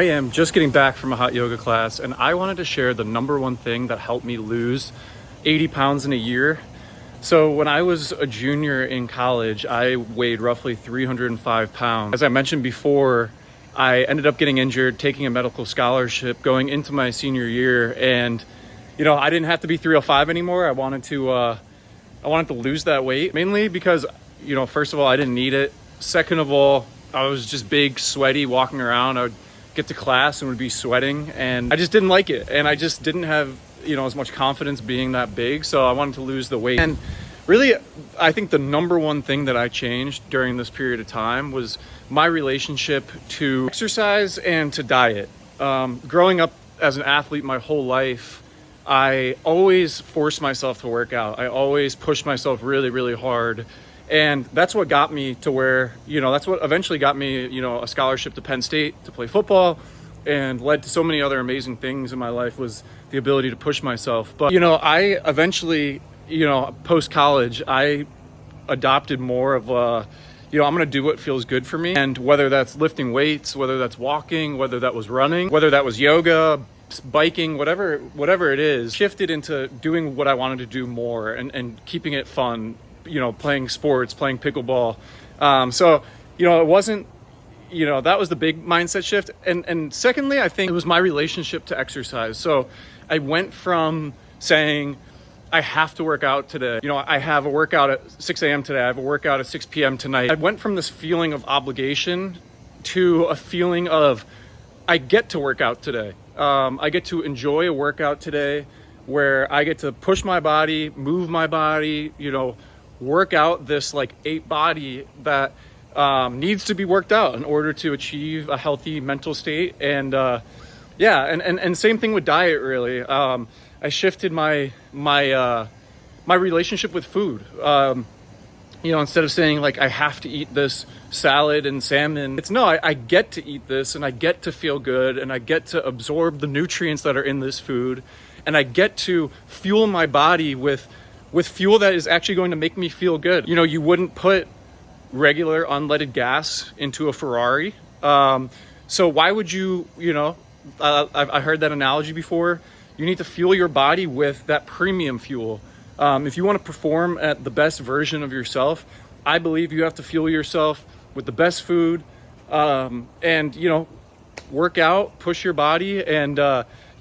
I am just getting back from a hot yoga class, and I wanted to share the number one thing that helped me lose 80 pounds in a year. So when I was a junior in college, I weighed roughly 305 pounds. As I mentioned before, I ended up getting injured, taking a medical scholarship going into my senior year, and I didn't have to be 305 anymore. I wanted to lose that weight, mainly because first of all, I didn't need it. Second of all, I was just big, sweaty, walking around. I would get to class and would be sweating, and I just didn't like it, and I just didn't have as much confidence being that big. So I wanted to lose the weight. And really, I think the number one thing that I changed during this period of time was my relationship to exercise and to diet. Growing up as an athlete my whole life, I always forced myself to work out. I always pushed myself really, really hard. And that's what got me to where, that's what eventually got me, a scholarship to Penn State to play football, and led to so many other amazing things in my life was the ability to push myself. But, I eventually, post-college, I adopted more of a, I'm going to do what feels good for me. And whether that's lifting weights, whether that's walking, whether that was running, whether that was yoga, biking, whatever it is, shifted into doing what I wanted to do more and keeping it fun. Playing sports, playing pickleball. So it wasn't, that was the big mindset shift. And secondly, I think it was my relationship to exercise. So I went from saying, I have to work out today. I have a workout at 6 a.m. today. I have a workout at 6 p.m. tonight. I went from this feeling of obligation to a feeling of, I get to work out today. I get to enjoy a workout today where I get to push my body, move my body, work out this ape body that needs to be worked out in order to achieve a healthy mental state. And and same thing with diet, really. I shifted my relationship with food. Instead of saying I have to eat this salad and salmon, it's no, I get to eat this, and I get to feel good, and I get to absorb the nutrients that are in this food, and I get to fuel my body with fuel that is actually going to make me feel good. You wouldn't put regular unleaded gas into a Ferrari. So why would you, I heard that analogy before. You need to fuel your body with that premium fuel. If you want to perform at the best version of yourself, I believe you have to fuel yourself with the best food, and, work out, push your body. And,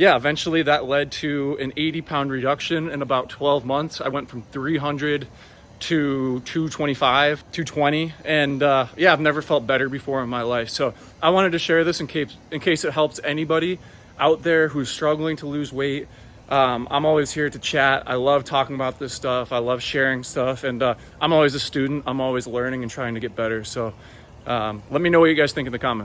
eventually that led to an 80-pound reduction in about 12 months. I went from 300 to 225, 220. And I've never felt better before in my life. So I wanted to share this in case it helps anybody out there who's struggling to lose weight. I'm always here to chat. I love talking about this stuff. I love sharing stuff. And I'm always a student. I'm always learning and trying to get better. So let me know what you guys think in the comments.